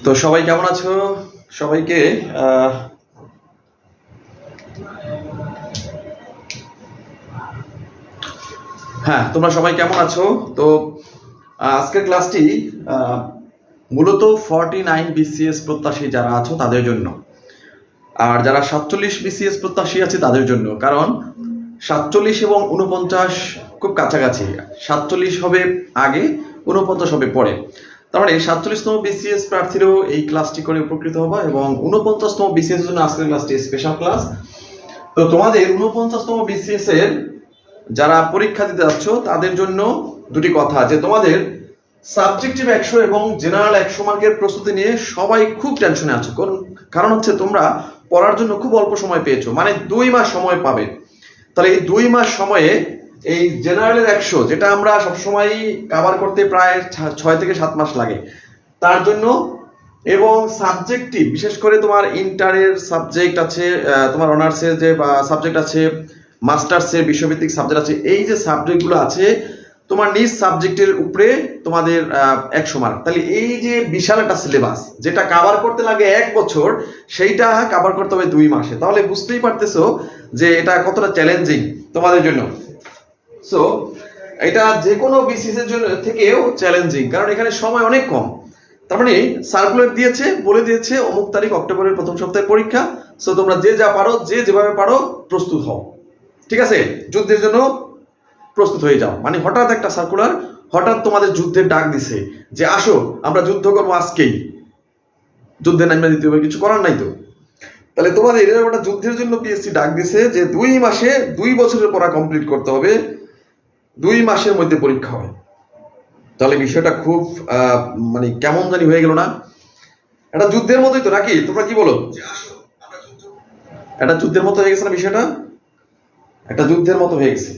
তো সবাই কেমন আছো? সবাইকে হ্যাঁ, তোমরা সবাই কেমন আছো? তো আজকের ক্লাসটি মূলত 49 বিসিএস প্রত্যাশী যারা আছো তাদের জন্য, আর যারা 47 বিসিএস প্রত্যাশী আছে তাদের জন্য। কারণ 47 এবং 49 খুব কাছাকাছি, 47 হবে আগে, 49 হবে পরে। তার মানে 47তম বিসিএস প্রার্থীরাও এই ক্লাসটি করে উপকৃত হবে এবং 49তম বিসিএস এর জন্য আজকের ক্লাসটি স্পেশাল ক্লাস। তো তোমাদের 49তম বিসিএস এর যারা পরীক্ষা দিতে যাচ্ছ তাদের জন্য দুটি কথা, যে তোমাদের সাবজেক্টিভ 100 এবং জেনারেল 100 মার্কের প্রস্তুতি নিয়ে সবাই খুব টেনশনে আছো। কারণ হচ্ছে তোমরা পড়ার জন্য খুব অল্প সময় পেয়েছো, মানে 2 মাস সময় পাবে। তাহলে এই 2 মাস সময়ে এই জেনারেলের 100 যেটা আমরা সবসময় কভার করতে প্রায় 6 থেকে 7 মাস লাগে তার জন্য, এবং সাবজেক্টিভ বিশেষ করে তোমার ইন্টারের সাবজেক্ট আছে, তোমার অনার্সের যে সাবজেক্ট আছে, মাস্টার্সের বিশ্বভিত্তিক সাবজেক্ট আছে, এই যে সাবজেক্টগুলো আছে তোমার নিজ সাবজেক্টের উপরে তোমাদের 100 মার্ক। তাহলে এই যে বিশাল একটা সিলেবাস যেটা কভার করতে লাগে 1 বছর, সেইটা কভার করতে হবে 2 মাসে। তাহলে বুঝতেই পারতেছো যে এটা কতটা চ্যালেঞ্জিং তোমাদের জন্য। সো এটা যে কোনো বিসিএস এর জন্য থেকেও চ্যালেঞ্জিং, কারণ এখানে সময় অনেক কম। তার মানে সার্কুলার দিয়েছে, বলে দিয়েছে অমুক তারিখ অক্টোবরের প্রথম সপ্তাহে পরীক্ষা। সো তোমরা যে যা পারো, যে যেভাবে পারো প্রস্তুত হও, ঠিক আছে? যুদ্ধের জন্য প্রস্তুত হয়ে যাও। মানে হঠাৎ একটা সার্কুলার, হঠাৎ তোমাদের যুদ্ধের ডাক দিছে যে আসো আমরা যুদ্ধ করবো আজকেই, যুদ্ধে নামিয়ে দিতে হবে, কিছু করার নাই তো। তাহলে তোমাদের এরকম একটা যুদ্ধের জন্য পিএসসি ডাক দিছে যে 2 মাসে 2 বছরের পড়া কমপ্লিট করতে হবে, 2 মাসের মধ্যে পরীক্ষা হয়। তাহলে বিষয়টা খুব মানে কেমন জানি হয়ে গেল না? এটা যুদ্ধের মতোই তো, নাকি? তোমরা কি বলো? এটা যুদ্ধের মতো হয়ে গেছে না বিষয়টা? একটা যুদ্ধের মতো হয়ে গেছে।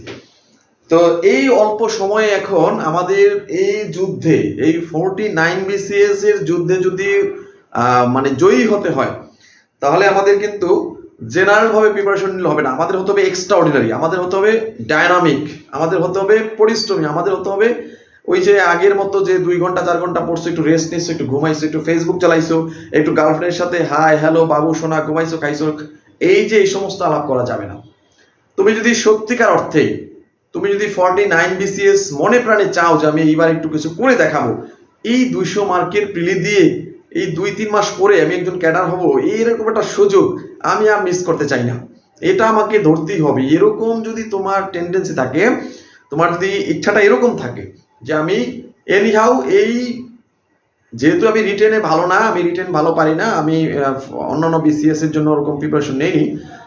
তো এই অল্প সময়ে এখন আমাদের এই যুদ্ধে, এই 49 বিসিএস এর যুদ্ধে যদি মানে জয়ী হতে হয়, তাহলে আমাদের কিন্তু জেনারেল ভাবে প্রিপারেশন নিলে হবে না। আমাদের হতে হবে এক্সট্রা অর্ডিনারি, আমাদের হতে হবে ডায়নামিক, আমাদের হতে হবে পরিশ্রমী, আমাদের হতে হবে ওই যে আগের মতো যে 2 ঘন্টা 4 ঘন্টা পড়ছো, একটু রেস্ট নিচ্ছো, একটু ঘুমাইছো, একটু ফেসবুক চালাইছো, একটু গার্লফ্রেন্ডের সাথে হাই হ্যালো বাবু সোনা ঘুমাইছো খাইছো, এই সমস্ত আলাপ করা যাবে না। তুমি যদি সত্যিকার অর্থে, তুমি যদি 49 বিসিএস মনে প্রাণে চাও যে আমি এইবার একটু কিছু করে দেখাবো, এই 200 মার্কের প্রিলি দিয়ে এই 2-3 মাস পরে আমি একজন ক্যাডার হব, এইরকম একটা সুযোগ আমি আর মিস করতে চাই না, এটা আমাকে ধরতেই হবে। এরকম যদি তোমার টেন্ডেন্সি থাকে, তোমার যদি ইচ্ছাটা এরকম থাকে যে আমি এনিহাউ এই, যেহেতু আমি রিটেনে ভালো না, আমি রিটেন ভালো পারি না, আমি অন্যান্য বিসিএস এর জন্য ওরকম প্রিপারেশন নেইনি,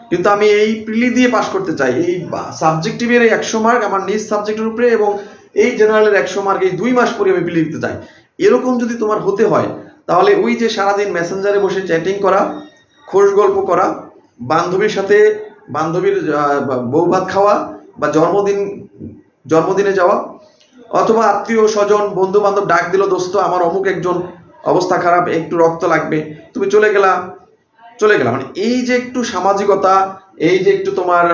কিন্তু আমি এই প্রিলি দিয়ে পাস করতে চাই, এই সাবজেক্টিভের 100 মার্ক আমার নিজ সাবজেক্টের উপরে এবং এই জেনারেলের 100 মার্ক এই 2 মাস পরে আমি প্রিলি দিতে চাই, এরকম যদি তোমার হতে হয়, তাহলে ওই যে সারাদিন মেসেঞ্জারে বসে চ্যাটিং করা, খোশ গল্প করা, বান্ধবীর সাথে বান্ধবীর বউ ভাত খাওয়া, বা জন্মদিনে যাওয়া, অথবা আত্মীয় স্বজন বন্ধু বান্ধব ডাক দিল, দোস্ত আমার অমুক একজন অবস্থা খারাপ, একটু রক্ত লাগবে, তুমি চলে গেলা, মানে এই যে একটু সামাজিকতা, এই যে একটু তোমার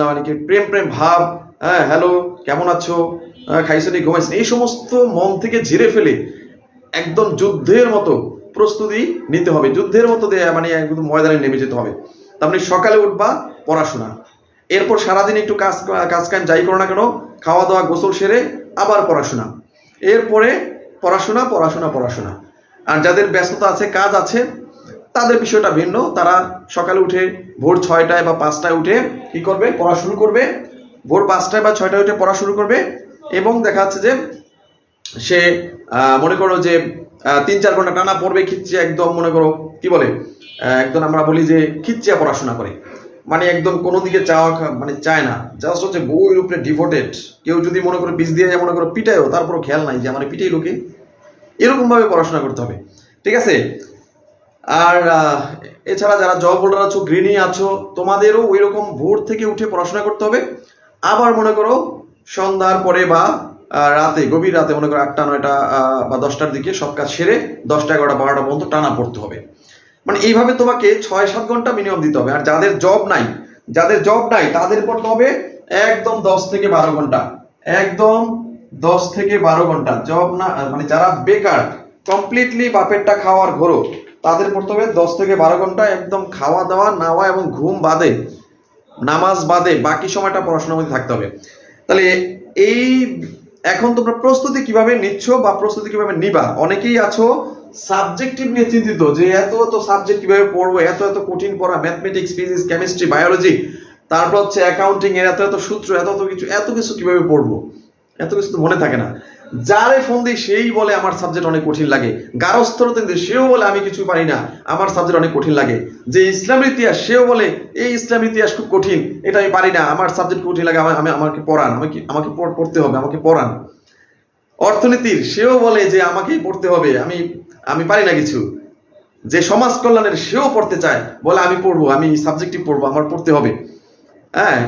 মানে কি প্রেম ভাব, হ্যাঁ হ্যালো কেমন আছো, খাইছো নি ঘুমাইছো, এই সমস্ত মন থেকে ঝেড়ে ফেলে একদম যুদ্ধের মতো প্রস্তুতি নিতে হবে, যুদ্ধের মতো মানে একদম ময়দানে নেমে যেতে হবে। তার মানে সকালে উঠবা, পড়াশোনা, এরপর সারাদিন একটু কাজ যাই করো না কেন, খাওয়া দাওয়া গোসল সেরে আবার পড়াশোনা, এরপরে পড়াশোনা। আর যাদের ব্যস্ততা আছে, কাজ আছে, তাদের বিষয়টা ভিন্ন। তারা সকালে উঠে ভোর 6টায় বা 5টায় উঠে কি করবে, পড়া শুরু করবে, ভোর 5টায় বা 6টায় উঠে পড়া শুরু করবে, এবং দেখা যাচ্ছে যে সে মনে করো যে 3-4 ঘন্টা টানা পড়বে, খিচ্ছে একদম, মনে করো কি বলে একদম আমরা বলি যে খিচ্চিয়া পড়াশোনা করে, মানে একদম কোনো দিকে মানে চায় না, জাস্ট হচ্ছে বইয়ের উপরে ডিভোটেড। কেউ যদি মনে করো পিছ দিয়ে মনে করো পিটায়ও, তারপরও খেয়াল নাই যে আমার পিটাই লোকে, এরকম ভাবে পড়াশোনা করতে হবে, ঠিক আছে? আর এছাড়া যারা জব হোল্ডার আছো, গৃহিণী আছো, তোমাদেরও ওই রকম ভোর থেকে উঠে পড়াশোনা করতে হবে। আবার মনে করো সন্ধ্যার পরে বা রাতে, গভীর রাতে, মনে করো 8টা 9টা বা 10টার দিকে সব কাজ সেরে 10টা 11টা 12টা পর্যন্ত টানা পড়তে হবে। মানে এইভাবে তোমাকে 6-7 ঘন্টা মিনিমাম দিতে হবে। আর যাদের জব নাই তাদের পড়তে হবে একদম 10 থেকে 12 ঘন্টা, একদম 10 থেকে 12 ঘন্টা। জব না মানে যারা বেকার, কমপ্লিটলি বাপেরটা খাওয়ার ঘোরো, তাদের পড়তে হবে 10 থেকে 12 ঘন্টা, একদম খাওয়া দাওয়া নাওয়া এবং ঘুম বাদে, নামাজ বাদে বাকি সময়টা পড়াশোনার মধ্যে থাকতে হবে। তাহলে এই এখন তোমরা প্রস্তুতি কিভাবে নিচ্ছ বা প্রস্তুতি কিভাবে নিবা? অনেকেই আছো সাবজেক্টিভ নিয়ে চিন্তিত যে এত এত সাবজেক্ট কিভাবে পড়বো, এত এত কঠিন পড়া, ম্যাথমেটিক্স, ফিজিক্স, কেমিস্ট্রি, বায়োলজি, তারপর হচ্ছে অ্যাকাউন্টিং এর এত এত সূত্র, এত কিছু কিভাবে পড়বো, এত কিছু তো মনে থাকে না। যারে ফোন দিই সেই বলে আমার সাবজেক্ট অনেক কঠিন লাগে, গারস্থরতে সেও বলে আমি কিছু পারি না, আমার সাবজেক্ট অনেক কঠিন লাগে। যে ইসলামের ইতিহাস সেও বলে এই ইসলামের ইতিহাস খুব কঠিন, এটা আমি পারি না, আমার সাবজেক্ট কঠিন লাগে, আমাকে পড়ান, আমাকে পড়তে হবে, আমাকে পড়ান। অর্থনীতির সেও বলে যে আমাকেই পড়তে হবে, আমি পারি না কিছু। যে সমাজ কল্যাণের সেও পড়তে চায়, বলে আমি পড়বো, আমি সাবজেক্টিভ পড়বো, আমার পড়তে হবে। হ্যাঁ,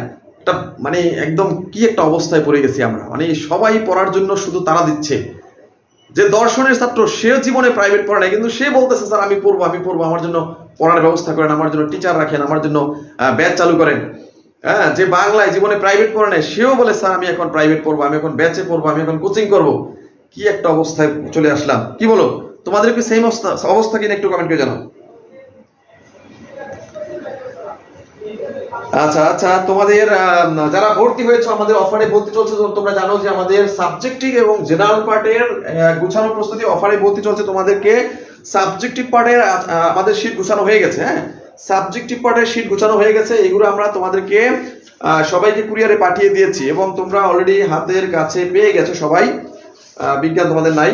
এটা মানে একদম কি একটা অবস্থায় পড়ে গেছি আমরা, মানে সবাই পড়ার জন্য শুধু তারা দিচ্ছে। যে দর্শনের ছাত্র সেও জীবনে প্রাইভেট পড়ে না, কিন্তু সে বলতেছে স্যার আমি পড়বো, আমার জন্য পড়ার ব্যবস্থা করেন, আমার জন্য টিচার রাখেন, আমার জন্য ব্যাচ চালু করেন। হ্যাঁ, যে বাংলায় জীবনে প্রাইভেট পড়ে না সেও বলে স্যার আমি এখন প্রাইভেট পড়বো, আমি এখন ব্যাচে পড়বো, আমি এখন কোচিং করবো। কি একটা অবস্থায় চলে আসলাম, কি বলো? তোমাদের কি সেম অবস্থা কিনা একটু কমেন্ট করে জানাও। আচ্ছা আচ্ছা, তোমাদের যারা ভর্তি হয়েছে আমাদের অফারে ভর্তি চলছে, তোমরা জানো যে আমাদের সাবজেক্টিভ এবং জেনারেল পার্টের গুছানো প্রস্তুতি অফারে ভর্তি চলছে। তোমাদেরকে সাবজেক্টিভ পার্টের আমাদের শীট গুছানো হয়ে গেছে। হ্যাঁ, সাবজেক্টিভ পার্টের শীট গুছানো হয়ে গেছে, এগুলো আমরা তোমাদেরকে সবাইকে কুরিয়ারে পাঠিয়ে দিয়েছি এবং তোমরা অলরেডি হাতের কাছে পেয়ে গেছো সবাই। বিজ্ঞান তোমাদের নাই,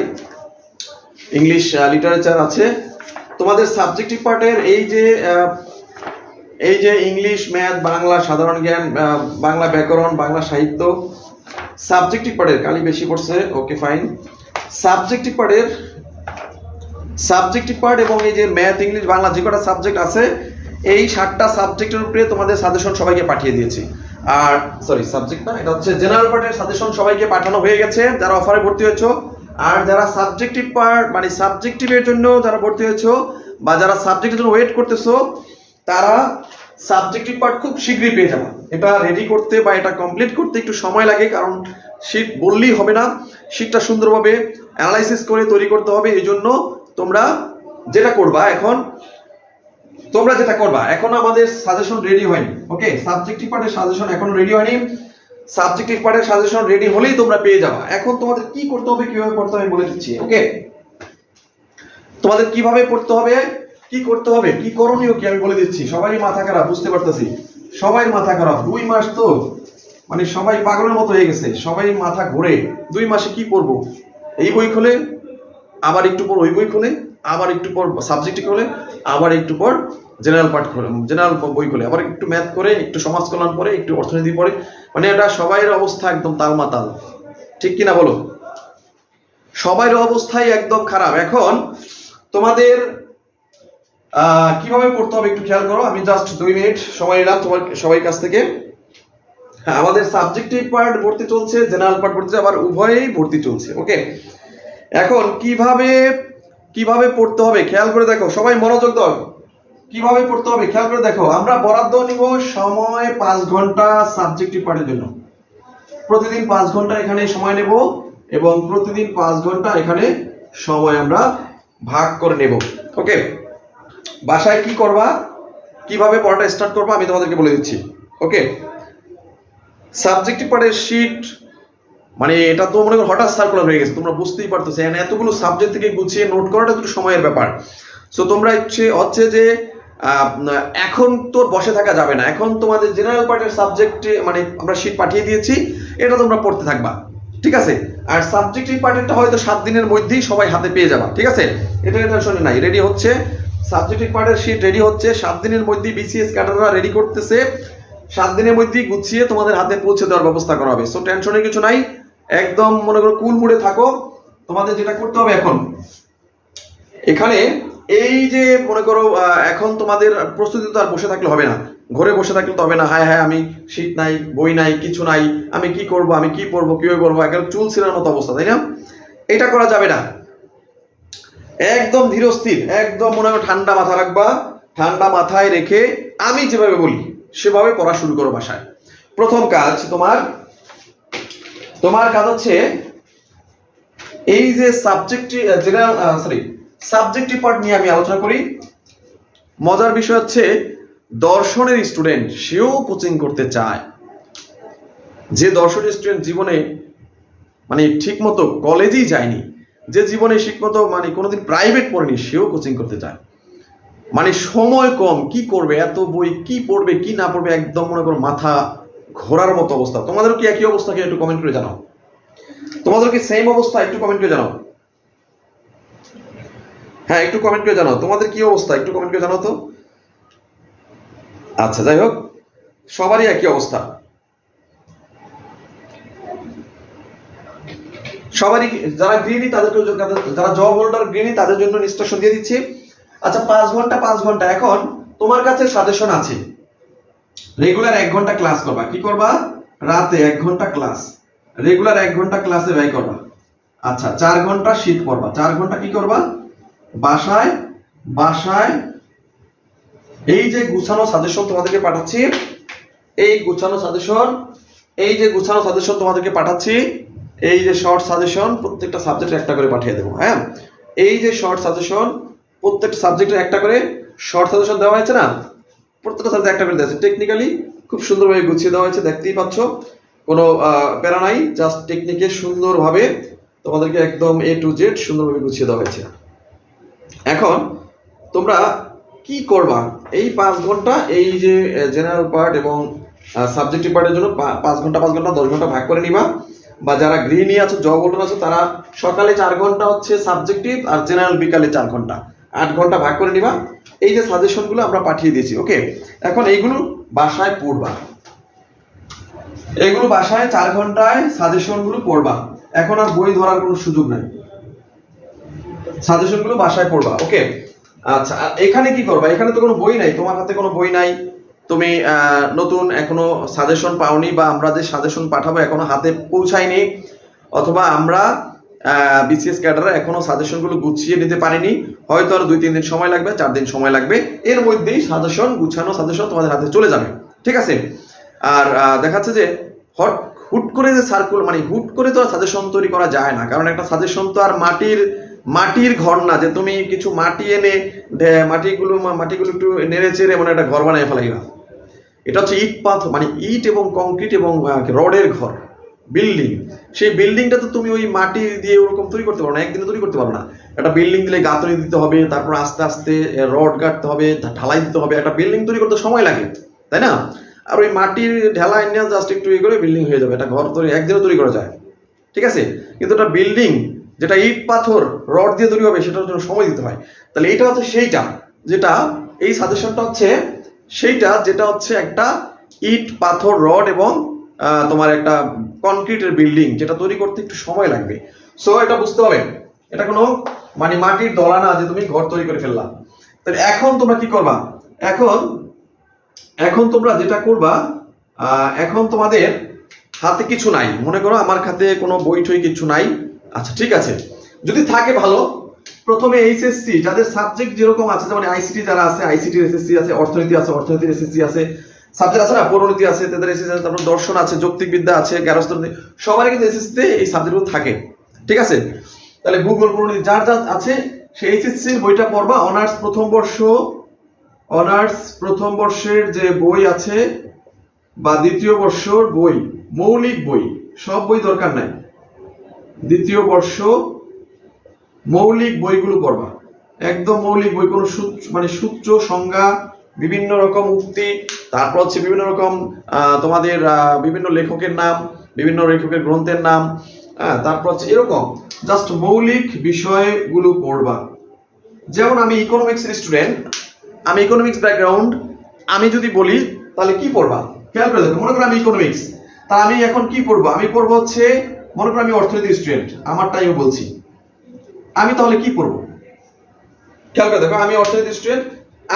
ইংলিশ লিটারেচার আছে। তোমাদের সাবজেক্টিভ পার্টের এই যে ইংলিশ, ম্যাথ, বাংলা সাধারণ জ্ঞান, বাংলা ব্যাকরণ, বাংলা সাহিত্য, সাবজেক্টিভ পার্টের কালি বেশি পড়ছে, ওকে ফাইন। সাবজেক্টিভ পার্ট এবং এই যে ম্যাথ, ইংলিশ, বাংলা যে কটা সাবজেক্ট আছে, এই 7টা সাবজেক্টের উপরে তোমাদের সাজেশন সবাইকে পাঠিয়ে দিয়েছি। আর সরি, সাবজেক্ট না, এটা হচ্ছে জেনারেল পার্টের সাজেশন সবাইকে পাঠানো হয়ে গেছে যারা অফারে ভর্তি হয়েছো। আর যারা সাবজেক্টিভ পার্ট মানে সাবজেক্টিভের জন্য যারা ভর্তি হয়েছো বা যারা সাবজেক্টের জন্য ওয়েট করতেছো, তারা সাবজেক্টিভ পার্ট খুব শীঘ্রই পেয়ে যাবে। এটা রেডি করতে বা এটা কমপ্লিট করতে একটু সময় লাগে, কারণ শীট বললেই হবে না, শীটটা সুন্দরভাবে অ্যানালাইসিস করে তৈরি করতে হবে। এই জন্য তোমরা যেটা করবা এখন আমাদের সাজেশন রেডি হয়নি। ওকে, সাবজেক্টিভ পার্টের সাজেশন এখন রেডি হয়নি। সাবজেক্টিভ পার্টের সাজেশন রেডি হলেই তোমরা পেয়ে যাবা। এখন তোমাদের কি করতে হবে, কিভাবে পড়তে হবে বলে দিচ্ছি। ওকে, তোমাদের কিভাবে পড়তে হবে, কি করতে হবে, কি করণীয় কি আমি বলে দিচ্ছি। সবাই মাথা খারাপ, বুঝতে পারতেছি, সবাই মাথা খারাপ। 2 মাস তো মানে সবাই পাগলের মতো হয়ে গেছে, সবাই মাথা ঘোরে। 2 মাসে কি পড়বো, এই বই খোলে, আবার একটু পর ওই বই খোলে, আবার একটু পর সাবজেক্টিভ খোলে, আবার একটু পর জেনারেল পার্ট খোলে, জেনারেল বই খোলে, আবার একটু ম্যাথ করে, একটু সমাজ কল্যাণ পড়ে, একটু অর্থনীতি পড়ে। মানে এটা সবাইয়ের অবস্থা একদম তালমাতাল, ঠিক কিনা বলো? সবাইয়ের অবস্থাই একদম খারাপ। এখন তোমাদের কিভাবে পড়তে হবে একটু খেয়াল করো। আমি জাস্ট 2 মিনিট সময় নিলাম তোমার সবাই কাছ থেকে। হ্যাঁ, আমাদের সাবজেক্টিভ পার্ট ভর্তি চলছে, জেনারেল পার্ট ভর্তি, আবার উভয়ই ভর্তি চলছে। ওকে, এখন কিভাবে পড়তে হবে খেয়াল করে দেখো, সবাই মনোযোগ দাও। কিভাবে পড়তে হবে খেয়াল করে দেখো। আমরা বরাদ্দ নিব সময় 5 ঘন্টা সাবজেক্টিভ পার্টের জন্য। প্রতিদিন 5 ঘন্টা এখানে সময় নেব এবং প্রতিদিন 5 ঘন্টা এখানে সময় আমরা ভাগ করে নেব। ওকে, বাসায় কি করবা, কিভাবে পড়াটা স্টার্ট করবা আমি তোমাদেরকে বলে দিচ্ছি। ওকে, সাবজেক্টিভ পার্টের শীট মানে এটা তো মনে করো হঠাৎ সার্কুলার হয়ে গেছে, তোমরা বুঝতেই পারতেছো, এতগুলো সাবজেক্ট থেকে গুছিয়ে নোট করাটা একটু সময়ের ব্যাপার। সো তোমরা হচ্ছে যে এখন তো বসে থাকা যাবে না। এখন তোমাদের জেনারেল পার্টের সাবজেক্টে মানে আমরা শীট পাঠিয়ে দিয়েছি, এটা তোমরা পড়তে থাকবা, ঠিক আছে? আর সাবজেক্টিভ পার্টেরটা হয়তো 7 দিনের মধ্যেই সবাই হাতে পেয়ে যাবা, ঠিক আছে? এটা টেনশন নাই, রেডি হচ্ছে সাবজেক্টিভ পার্টের শীট, রেডি হচ্ছে 7 দিনের মধ্যেই বিসিএস ক্যাডাররা রেডি করতেছে। 7 দিনের মধ্যেই গুছিয়ে তোমাদের হাতে পৌঁছে দেওয়ার ব্যবস্থা করা হবে। সো টেনশনের কিছু নাই, একদম মনে করো কুল মুড়ে থাকো। তোমাদের যেটা করতে হবে এখন এখানে এই যে মনে করো এখন তোমাদের প্রস্তুতি তো আর বসে থাকলে হবে না, ঘরে বসে থাকলে তো হবে না। হ্যাঁ আমি শীট নাই, বই নাই, কিছু নাই, আমি কি করব, আমি কি পড়বো, কিভাবে পড়বো, একেবারে চুল ছিঁড়ার মতো অবস্থা, তাই না? এটা করা যাবে না। একদম ধীরস্থির, একদম মনে করো ঠান্ডা মাথা রাখবা। ঠান্ডা মাথায় রেখে আমি যেভাবে বলি সেভাবে পড়া শুরু করো বাসায়। প্রথম কাজ তোমার কাজ হচ্ছে এই যে সাবজেক্টিভ পার্ট নিয়ে আমি আলোচনা করি। মজার বিষয় হচ্ছে দর্শনের স্টুডেন্ট সেও কোচিং করতে চায়। যে দর্শনের স্টুডেন্ট জীবনে মানে ঠিক মতো কলেজেই যায়নি, যে জীবনে ঠিকমতো মানে কোনোদিন প্রাইভেট পড়েনি সেও কোচিং করতে চায়। মানে সময় কম, কি করবে, এত বই কি পড়বে কি না পড়বে, একদম মনে করো মাথা ঘোরার মতো অবস্থা। তোমাদেরও কি একই অবস্থা, কি একটু কমেন্ট করে জানাও। তোমাদের কি সেম অবস্থা, একটু কমেন্ট করে জানাও। হ্যাঁ একটু কমেন্ট করে জানাও তোমাদের কি অবস্থা, একটু কমেন্ট করে জানাও তো। আচ্ছা যাই হোক, সবারই একই অবস্থা, সবারই। যারা গৃহিণী তাদেরকে, যারা জব হোল্ডার গৃহিণী তাদের জন্য ইনস্ট্রাকশন দিয়ে দিচ্ছি। আচ্ছা 5 ঘন্টা এখন তোমার কাছে সাজেশন আছে। রেগুলার 1 ঘন্টা ক্লাস করবা, কি করবা, রাতে 1 ঘন্টা ক্লাস, রেগুলার 1 ঘন্টা ক্লাসে ব্যয় করবা। আচ্ছা 4 ঘন্টা শীত করবা, 4 ঘন্টা কি করবা, বাসায় বাসায় এই যে গুছানো সাজেশন তোমাদেরকে পাঠাচ্ছি, এই গুছানো সাজেশন, এই যে গুছানো সাজেশন তোমাদেরকে পাঠাচ্ছি, এই যে শর্ট সাজেশন প্রত্যেকটা সাবজেক্টে একটা করে পাঠিয়ে দেবো। হ্যাঁ এই যে শর্ট সাজেশন প্রত্যেকটা সাবজেক্টে একটা করে শর্ট সাজেশন দেওয়া হয়েছে না, প্রত্যেকটা সাবজেক্টে একটা করে দেওয়া হয়েছে। টেকনিক্যালি খুব সুন্দরভাবে গুছিয়ে দেওয়া হয়েছে, দেখতেই পাচ্ছ, কোনো প্যারা নাই, জাস্ট টেকনিকে সুন্দরভাবে তোমাদেরকে একদম A to Z সুন্দরভাবে গুছিয়ে দেওয়া হয়েছে। এখন তোমরা কি করবা, এই 5 ঘন্টা এই যে জেনারেল পার্ট এবং সাবজেক্টিভ পার্টের জন্য 5 ঘন্টা 5 ঘন্টা 10 ঘন্টা ভাগ করে নিবা। বা যারা গৃহিণী আছো, জব হোল্ডার আছো, তারা সকালে 4 ঘন্টা হচ্ছে সাবজেক্টিভ আর জেনারেল বিকালে 4 ঘন্টা, 8 ঘন্টা ভাগ করে নিবা। এই যে সাজেশনগুলো আমরা পাঠিয়ে দিয়েছি, ওকে। এখন এইগুলো বাসায় পড়বা, এগুলো বাসায় 4 ঘন্টায় সাজেশনগুলো পড়বা। এখন আর বই ধরার কোনো সুযোগ নাই, সাজেশনগুলো বাসায় পড়বা, ওকে। আচ্ছা এখানে কি করবা, এখানে তো কোনো বই নাই, তোমার হাতে কোনো বই নাই, তুমি নতুন এখনো সাজেশন পাওনি, বা আমরা যে সাজেশন পাঠাবো এখনো হাতে পৌঁছায়নি, অথবা আমরা বিসিএস ক্যাডাররা এখনো সাজেশনগুলো গুছিয়ে নিতে পারিনি, হয়তো আর 2-3 দিন সময় লাগবে, 4 দিন সময় লাগবে, এর মধ্যেই সাজেশন, গুছানো সাজেশন তোমাদের হাতে চলে যাবে, ঠিক আছে। আর দেখাচ্ছে যে হুট করে যে সার্কুল, মানে হুট করে তো আর সাজেশন তৈরি করা যায় না, কারণ একটা সাজেশন তো আর মাটির ঘর না, যে তুমি কিছু মাটি এনে মাটিগুলো একটু নেড়ে চেড়ে মানে একটা ঘর বানিয়ে ফেলাইলা। এটা হচ্ছে ইট পাথর, মানে ইট এবং কংক্রিট এবং রডের ঘর, বিল্ডিং। সেই বিল্ডিংটা তো তুমি ওই মাটি দিয়ে ওরকম তৈরি করতে পারো না, একদিনে তৈরি করতে পারো না। একটা বিল্ডিং দিলে গাঁথনি দিতে হবে, তারপর আস্তে আস্তে রড গাঁটতে হবে, ঢালাই দিতে হবে, একটা বিল্ডিং তৈরি করতে সময় লাগে, তাই না? আর ওই মাটির ঢালাই নিয়ে জাস্ট একটু ইয়ে করে বিল্ডিং হয়ে যাবে, একটা ঘর তৈরি একদিনে তৈরি করা যায়, ঠিক আছে। কিন্তু একটা বিল্ডিং যেটা ইট পাথর রড দিয়ে তৈরি হবে, সেটার জন্য সময় দিতে হয়। তাহলে এইটা হচ্ছে সেইটা, যেটা এই সাজেশনটা হচ্ছে সেইটা, যেটা হচ্ছে একটা ইট পাথর রড এবং তোমার একটা কনক্রিটের বিল্ডিং, যেটা তৈরি করতে একটু সময় লাগবে। সো এটা বুঝতে হবে, এটা কোনো মানে মাটির দলা না যে তুমি ঘর তৈরি করে ফেললা। তাহলে এখন তোমরা কি করবা, এখন তোমরা যেটা করবা, এখন তোমাদের হাতে কিছু নাই, মনে করো আমার হাতে কোনো বই টই কিছু নাই। আচ্ছা ঠিক আছে, যদি থাকে ভালো, প্রথমে এইচএসসি যাদের সাবজেক্ট যেরকম আছে, যেমন আইসিটি যারা আছে, আইসিটির এসএসসি আছে, অর্থনীতি আছে, অর্থনীতির এসএসসি আছে, সাবজেক্ট আছে না, পৌরনীতি আছে, তাদের এসএসসি আছে, তারপর দর্শন আছে, যৌক্তিক বিদ্যা আছে, গার্হস্থ্য, সবারই কিন্তু এসএসসিতে এই সাবজেক্টগুলো থাকে, ঠিক আছে। তাহলে ভূগোল, পৌরনীতি যার যার আছে, সেই এইচএসসির বইটা পড়বা। অনার্স প্রথম বর্ষের যে বই আছে বা দ্বিতীয় বর্ষর বই, মৌলিক বই, সব বই দরকার নাই, দ্বিতীয় বর্ষ মৌলিক বইগুলো পড়বা, একদম মৌলিক বই, কোনো মানে সূত্র, সংজ্ঞা, বিভিন্ন রকম উক্তি, তারপর হচ্ছে বিভিন্ন রকম তোমাদের বিভিন্ন লেখকের নাম, বিভিন্ন লেখকের গ্রন্থের নাম, তারপর হচ্ছে এরকম জাস্ট মৌলিক বিষয়গুলো পড়বা। যেমন আমি ইকোনমিক্সের স্টুডেন্ট, আমি ইকোনমিক্স ব্যাকগ্রাউন্ড, আমি যদি বলি তাহলে কি পড়বা, খেয়াল করে দেখো। মনে করো আমি ইকোনমিক্স, তা আমি এখন কি পড়বো, আমি পড়বো হচ্ছে, মনে করো আমি অর্থনীতি স্টুডেন্ট, আমার টাইমও বলছি, আমি তাহলে কি পড়বো, খেয়াল করে দেখো। আমি অর্থনীতি স্টুডেন্ট,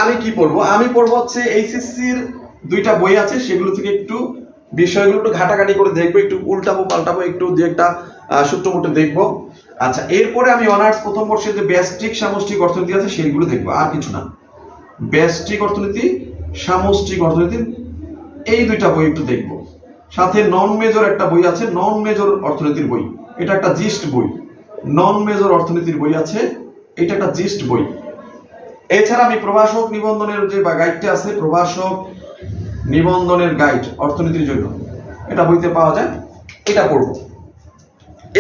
আমি কি পড়বো, আমি পড়বো হচ্ছে এইচএসসির 2টা বই আছে, সেগুলো থেকে একটু বিষয়গুলো একটু ঘাটাঘাটি করে দেখবো, একটু উল্টাবো পাল্টাবো, একটু দু একটা সূত্র মুটে দেখবো। আচ্ছা এরপরে আমি অনার্স প্রথম বর্ষের যে ব্যষ্টিক সামষ্টিক অর্থনীতি আছে সেইগুলো দেখবো, আর কিছু না। ব্যষ্টিক অর্থনীতি, সামষ্টিক অর্থনীতি, এই 2টা বই একটু দেখবো। সাথে নন মেজর একটা বই আছে, নন মেজর অর্থনীতির বই, এটা একটা জিস্ট বই, নন মেজর অর্থনীতির বই আছে, এটা একটা জিস্ট বই। এছাড়া আমি প্রভাষক নিবন্ধনের যে গাইডটা আছে, প্রভাষক নিবন্ধনের গাইড অর্থনীতির জন্য, এটা বইতে পাওয়া যায়, এটা পড়বো।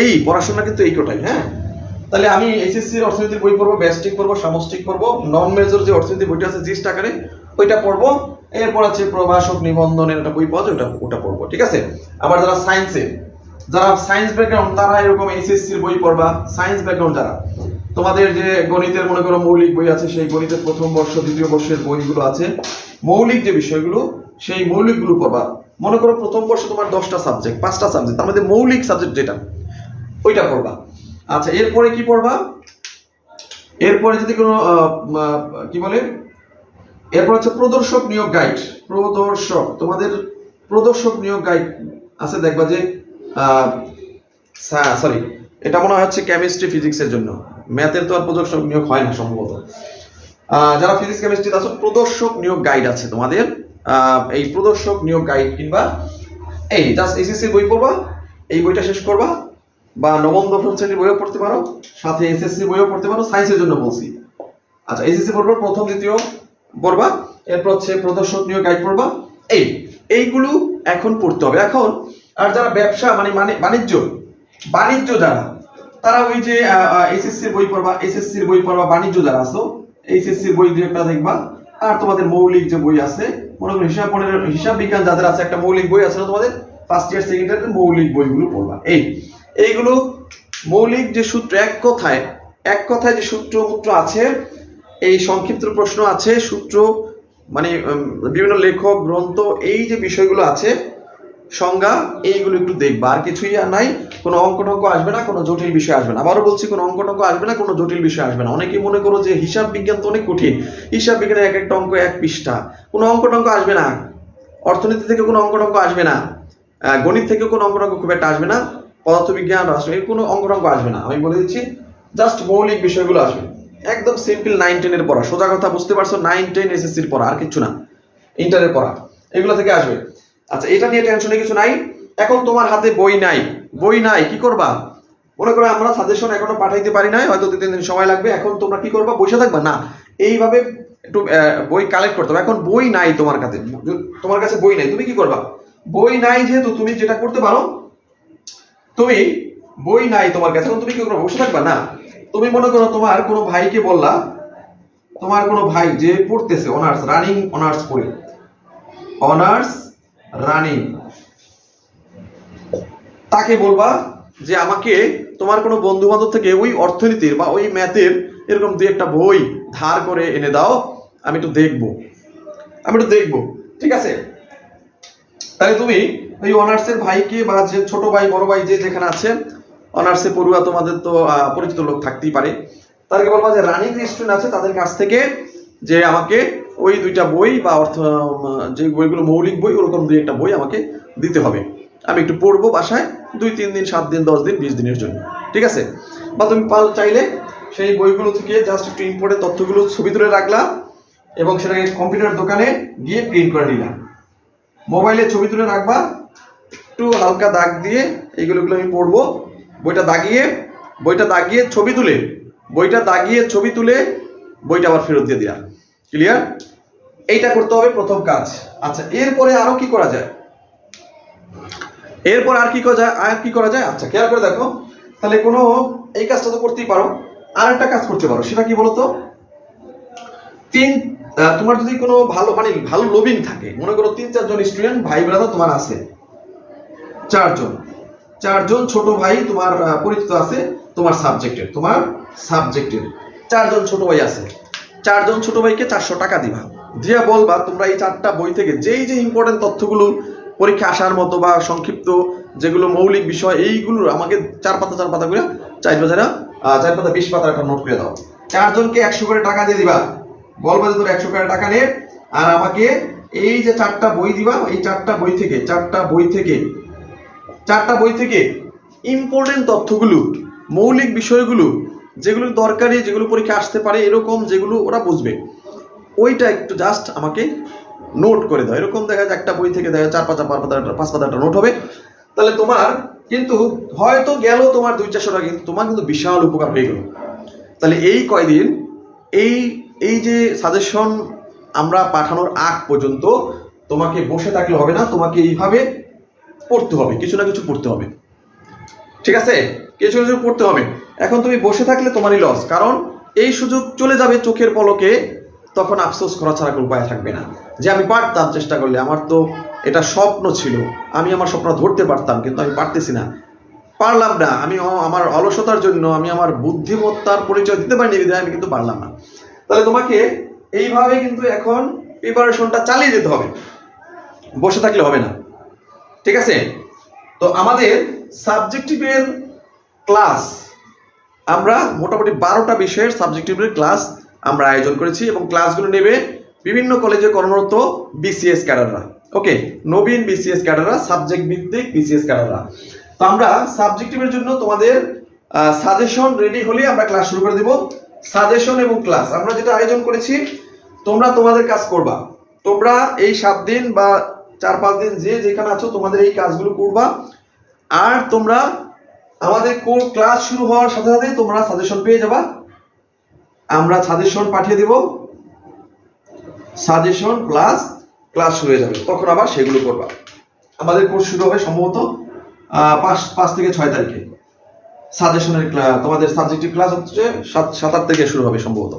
এই পড়াশোনা কিন্তু এই কোটাই, হ্যাঁ। তাহলে আমি এইচএসসির অর্থনীতির বই পড়বো, ব্যষ্টিক পড়বো, সামষ্টিক পড়বো, নন মেজর যে অর্থনীতির বইটা আছে জিস্ট আকারে ওইটা পড়বো, এরপর আছে প্রভাষক নিবন্ধনের একটা বই পাওয়া যায় ওটা পড়বো, ঠিক আছে। আবার যারা সায়েন্স ব্যাকগ্রাউন্ড তারা এরকম এইচএসসির বই পড়বা। সায়েন্স ব্যাকগ্রাউন্ড যারা, তোমাদের যে গণিতের মনে করো মৌলিক বই আছে, সেই গণিতের প্রথম বর্ষ দ্বিতীয় বর্ষের বইগুলো আছে, মৌলিক যে বিষয়গুলো সেই মৌলিকগুলো পড়বা। মনে করো প্রথম বর্ষ তোমার 10টা সাবজেক্ট, 5টা সাবজেক্ট, তার মধ্যে মৌলিক সাবজেক্ট যেটা ওইটা পড়বা। আচ্ছা, এরপরে কি পড়বা? এরপরে যদি কোনো কি বলে, এরপর হচ্ছে প্রদর্শক নিয়োগ গাইড। তোমাদের প্রদর্শক নিয়োগ গাইড আছে, দেখবা যে সরি, এটা মনে হচ্ছে কেমিস্ট্রি ফিজিক্সের জন্য, ম্যাথের তো আর প্রদর্শক নিয়োগ হয় না সম্ভবত। যারা ফিজিক্স কেমিস্ট্রি আছে প্রদর্শক নিয়োগ গাইড আছে তোমাদের, এই প্রদর্শক নিয়োগ গাইড কিংবা এই জাস্ট এসএসসি বই পড়বা, এই বইটা শেষ করবা, বা নবম দশম শ্রেণীর বইও পড়তে পারো, সাথে এসএসসি বইও পড়তে পারো, সায়েন্সের জন্য বলছি। আচ্ছা, এসএসসি পড়বা, প্রথম দ্বিতীয় পড়বা, এরপর হচ্ছে প্রদর্শক নিয়োগ গাইড পড়বা। এইগুলো এখন পড়তে হবে এখন। আর যারা ব্যবসা মানে বাণিজ্য যারা, তারা ওই যে এসএসসির বই পড়বা, বাণিজ্য যারা আছো এইচএসসির বই দুই একটা দেখবা। আর তোমাদের মৌলিক যে বই আছে, মনে করো হিসাব বিজ্ঞান যাদের আছে, একটা মৌলিক বই আছে না তোমাদের, ফার্স্ট ইয়ার সেকেন্ড ইয়ার মৌলিক বইগুলো পড়বা। এইগুলো মৌলিক যে সূত্র, এক কথায় যে সূত্র আছে, এই সংক্ষিপ্ত প্রশ্ন আছে, সূত্র মানে বিভিন্ন লেখক গ্রন্থ, এই যে বিষয়গুলো আছে সংজ্ঞা, এইগুলো একটু দেখবা। আর কিছুই নাই, কোনো অঙ্ক আসবে না, কোনো জটিল বিষয় আসবে না। আবারও বলছি, কোনো অঙ্ক আসবে না, কোনো জটিল বিষয় আসবে না। অনেকেই মনে করো যে হিসাব বিজ্ঞান তো অনেক কঠিন, হিসাব বিজ্ঞানের এক একটা অঙ্ক 1 পৃষ্ঠা, কোনো অঙ্ক আসবে না। অর্থনীতি থেকে কোনো অঙ্ক আসবে না, গণিত থেকে কোনো অঙ্ক খুব একটা আসবে না, পদার্থবিজ্ঞান, রাষ্ট্রবিজ্ঞান কোনো অঙ্ক আসবে না। আমি বলে দিচ্ছি, জাস্ট মৌলিক বিষয়গুলো আসবে। একদম সিম্পল 9-10 এর পড়া, সোজা কথা, বুঝতে পারছো? 9-10 এসএসসির পড়া, আর কিছু না, ইন্টারের পড়া, এগুলো থেকে আসবে। আচ্ছা, এটা নিয়ে টেনশনে কিছু নাই। এখন তোমার হাতে বই নাই, কি করবা? মনে করো আমরা সাজেশন এখনো পাঠাইতে পারি নাই, হয়তো 2-3 দিন সময় লাগবে। এখন তোমরা কি করবা? বসে থাকবা না, এইভাবে একটু বই কালেক্ট করতে হবে। এখন বই নাই তোমার কাছে বই নাই, তুমি কি করবা? বই নাই যেহেতু, তুমি যেটা করতে পারো, তুমি বই নাই তোমার কাছে, এখন তুমি কি করবা? বসে থাকবা না। তুমি মনে করো তোমার কোনো ভাইকে বললা, তোমার কোনো ভাই যে পড়তেছে অনার্স পড়ে, অনার্স রানিং, তাকে বলবা যে আমাকে তোমার কোনো বন্ধু বান্ধব থেকে ওই অর্থনীতির বা ওই ম্যাথের এরকম 2-একটা বই ধার করে এনে দাও, আমি একটু দেখবো, ঠিক আছে? তাহলে তুমি ওই অনার্সের ভাইকে, বা যে ছোট ভাই বড় ভাই যে যেখানে আছে, অনার্সে পড়ুয়া তোমাদের তো পরিচিত লোক থাকতেই পারে, তাদেরকে বলবা যে রানিং স্টুডেন্ট আছে তাদের কাছ থেকে যে আমাকে ওই 2টা বই বা যে বইগুলো মৌলিক বই, ওরকম 2-একটা বই আমাকে দিতে হবে, আমি একটু পড়বো বাসায় 2-3 দিন, 7 দিন, 10 দিন, 20 দিনের জন্য, ঠিক আছে? বা তুমি চাইলে সেই বইগুলো থেকে জাস্ট একটু ইম্পর্টেন্ট তথ্যগুলো ছবি তুলে রাখলা এবং সেটাকে কম্পিউটার দোকানে গিয়ে প্রিন্ট করে নিলাম। মোবাইলে ছবি তুলে রাখবা, একটু হালকা দাগ দিয়ে এইগুলো আমি পড়বো, বইটা দাগিয়ে ছবি তুলে বইটা আবার ফেরত দিয়ে দিলাম। ক্লিয়ার? এইটা করতে হবে প্রথম কাজ। আচ্ছা, এরপরে আরো কি করা যায়? আর কি করা যায়? আচ্ছা, খেয়াল করে দেখো, তাহলে কোনো এই কাজটা তো করতেই পারো, আর একটা কাজ করতে পারো, সেটা কি বলতো? তোমার যদি কোনো ভালো লবিং থাকে, মনে করো 3-4 জন স্টুডেন্ট ভাই ব্রাদার তোমার আছে, 4 জন ছোট ভাই তোমার পরিচিত আছে, তোমার সাবজেক্টের 4 জন ছোট ভাই আছে। 4 জন ছোট ভাইকে 400 টাকা দিবা, দিয়ে বলবা তোমরা এই 4টা বই থেকে যেই যে ইম্পর্টেন্ট তথ্যগুলো পরীক্ষা আসার মতো বা সংক্ষিপ্ত যেগুলো মৌলিক বিষয়, এইগুলো আমাকে 4 পাতা করে 4 পাতা 20 পাতার একটা নোট করে দাও। 4 জনকে 100 করে টাকা দিয়ে দিবা, বলবা যে তোর 100 করে টাকা নে, আর আমাকে এই যে 4টা বই দিবা, এই 4টা বই থেকে ইম্পর্টেন্ট তথ্যগুলো, মৌলিক বিষয়গুলো, যেগুলো দরকারি, যেগুলো পরীক্ষা আসতে পারে, এরকম যেগুলো ওরা বুঝবে, ওইটা একটু জাস্ট আমাকে নোট করে দাও। এরকম দেখা যায় একটা বই থেকে দেখা 4 পাতা 5 পাতা একটা নোট হবে। তাহলে তোমার কিন্তু হয়তো গেল তোমার 200-400 টাকা, কিন্তু তোমার কিন্তু বিশাল উপকার হয়ে গেল। তাহলে এই কয়দিন এই যে সাজেশন আমরা পাঠানোর আগ পর্যন্ত তোমাকে বসে থাকলে হবে না, তোমাকে এইভাবে পড়তে হবে, কিছু না কিছু পড়তে হবে, ঠিক আছে, কিছু কিছু পড়তে হবে। এখন তুমি বসে থাকলে তোমারই লস, কারণ এই সুযোগ চলে যাবে চোখের পলকে, তখন আফসোস করা ছাড়া কোনো উপায় থাকবে না যে আমি পারতাম চেষ্টা করলে, আমার তো এটা স্বপ্ন ছিল, আমি আমার স্বপ্ন ধরতে পারতাম, কিন্তু আমি পারতেছি না, পারলাম না, আমি আমার অলসতার জন্য, আমি আমার বুদ্ধিমত্তার পরিচয় দিতে পারিনি বিধায় আমি কিন্তু পারলাম না। তাহলে তোমাকে এইভাবে কিন্তু এখন প্রিপারেশনটা চালিয়ে যেতে হবে, বসে থাকলে হবে না। ঠিক আছে, তো আমাদের সাবজেক্টিভের ক্লাস আমরা মোটামুটি 12টা বিষয়ের সাবজেক্টিভের ক্লাস আমরা আয়োজন করেছি, এবং ক্লাসগুলো নেবে বিভিন্ন কলেজে কর্মরত বিসিএস ক্যাডাররা। ওকে, নবীন বিসিএস ক্যাডাররা, সাবজেক্ট ভিত্তিক বিসিএস ক্যাডাররা। তো আমরা সাবজেক্টিভের জন্য তোমাদের সাজেশন রেডি হলে আমরা ক্লাস শুরু করে দেব। সাজেশন এবং ক্লাস আমরা যেটা আয়োজন করেছি, তোমরা তোমাদের কাজ করবা, তোমরা এই 7 দিন বা 4-5 দিন যে যেখানে আছো তোমাদের এই কাজগুলো করবা, আর তোমরা আমাদের কোর ক্লাস শুরু হওয়ার সাথে সাথে তোমরা সাজেশন পেয়ে যাবা, আমরা সাজেশন পাঠিয়ে দেব, সাজেশন প্লাস ক্লাস শুরু হয়ে যাবে, তখন আবার সেগুলো করবা। আমাদের কোর্স শুরু হবে সম্ভবত 5 থেকে 6 তারিখে। সাজেশনের তোমাদের সাবজেক্টিভ ক্লাস হচ্ছে 7-8 থেকে শুরু হবে সম্ভবত।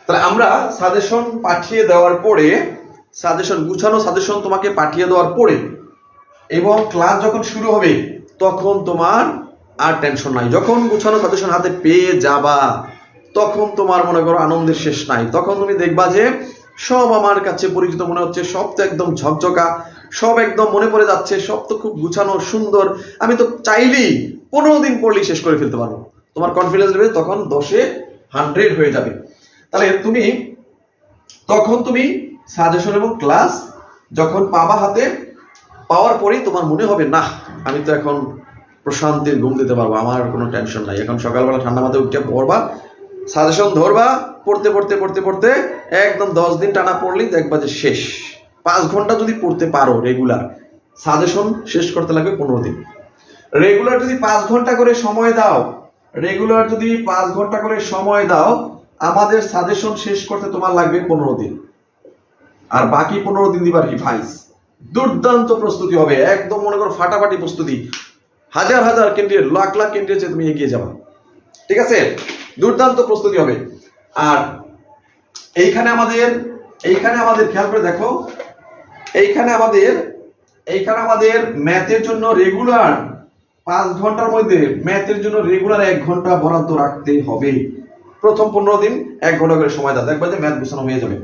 তাহলে আমরা সাজেশন পাঠিয়ে দেওয়ার পরে, সাজেশন গুছানো সাজেশন তোমাকে পাঠিয়ে দেওয়ার পরে এবং ক্লাস যখন শুরু হবে তখন তোমার আর টেনশন নাই। যখন গুছানো সাজেশন হাতে পেয়ে যাবা তখন তোমার মনে করো আনন্দের শেষ নাই। তখন তুমি দেখবা যে সব আমার কাছে পরিচিত মনে হচ্ছে, সব তো একদম ঝকঝকা, সব একদম মনে পড়ে যাচ্ছে, সব তো খুব গুছানো সুন্দর, আমি তো চাইলেই 15 দিন পড়লেই শেষ করে ফেলতে পারবো। তোমার কনফিডেন্স লেভেল তখন 10-এ 100 হয়ে যাবে। তাহলে তখন তুমি সাজেশন এবং ক্লাস যখন পাবা হাতে, পাওয়ার পরেই তোমার মনে হবে না আমি তো এখন প্রশান্তির ঘুম দিতে পারবো, আমার কোনো টেনশন নাই। এখন সকালবেলা ঠান্ডা মাথায় উঠে পড়বা, সাজেশন ধরবা, পড়তে পড়তে পড়তে পড়তে একদম 10 দিন টানা পড়লেই দেখবা যে শেষ। 5 ঘন্টা যদি পড়তে পারো রেগুলার, সাজেশন শেষ করতে লাগবে 15 দিন। রেগুলার যদি 5 ঘন্টা করে সময় দাও, রেগুলার যদি 5 ঘন্টা করে সময় দাও, আমাদের সাজেশন শেষ করতে তোমার লাগবে 15 দিন, আর বাকি 15 দিন দিবার রিভাইজ। দুর্দান্ত প্রস্তুতি হবে, একদম মনে করো ফাটাফাটি প্রস্তুতি, হাজার হাজার ক্যান্ডিডেট, লাখ লাখ ক্যান্ডিডেট চেয়ে তুমি এগিয়ে যাবা। ঠিক আছে, দুর্দান্ত প্রস্তুতি হবে। আর এইখানে আমাদের খেয়াল করে দেখো, এইখানে আমাদের ম্যাথের জন্য রেগুলার 5 ঘন্টার মধ্যে ম্যাথের জন্য রেগুলার 1 ঘন্টা বরাদ্দ রাখতে হবে। প্রথম 15 দিন 1 ঘন্টা করে সময় দাও, দেখবা যে ম্যাথ গোছানো হয়ে যাবে।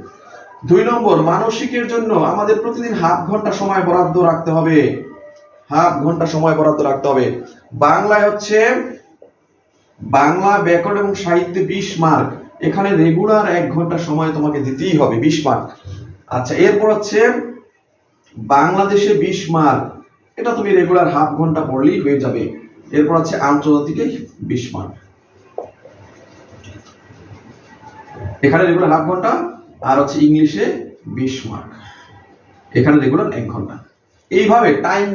2 নম্বর, মানসিকের জন্য আমাদের প্রতিদিন হাফ ঘন্টা সময় বরাদ্দ রাখতে হবে, হাফ ঘন্টা সময় বরাদ্দ রাখতে হবে। বাংলায় হচ্ছে বাংলা ব্যাকরণ এবং সাহিত্যে 20 মার্ক, এখানে রেগুলার 1 ঘন্টা সময় তোমাকে দিতেই হবে, 20 মার্ক। আচ্ছা, এরপর হচ্ছে বাংলাদেশে 20 মার্ক, এটা তুমি রেগুলার হাফ ঘন্টা পড়লেই হয়ে যাবে। এরপর আছে আন্তর্জাতিকে 20 মার্ক, এখানে রেগুলার হাফ ঘন্টা, আর হচ্ছে ইংলিশে 20 মার্ক, এখানে রেগুলার 1 ঘন্টা। এইভাবে টাইম